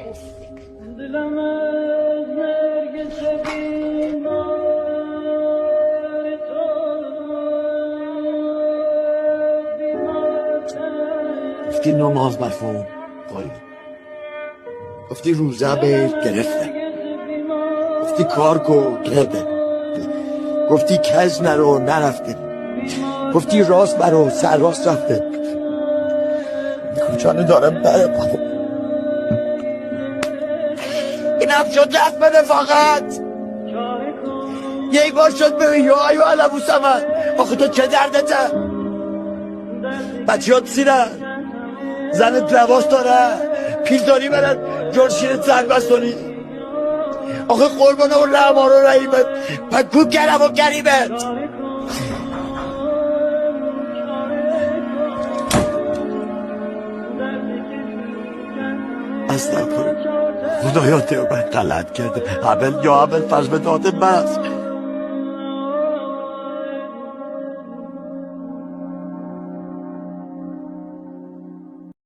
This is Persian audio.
گفتی نماز مفهوم قایل، گفتی روزه به گرفته، گفتی کار کو کرده، گفتی کج نرو نرفته، گفتی راست برو سر راست رفته. کجانو دارم بره اینم شد دست بده فقط یک بار شد ببین یا ایو علمو سمن. آخه تو چه دردته؟ بچه ها سیرن زنت لباس داره پیلداری برن جرشین سنگ بستونی. آخه قربانه و رحمان و رحیمت پکو کرم و کریمت. استغفر خدایا تو من غلط کرده. اول یا اول پس به داده من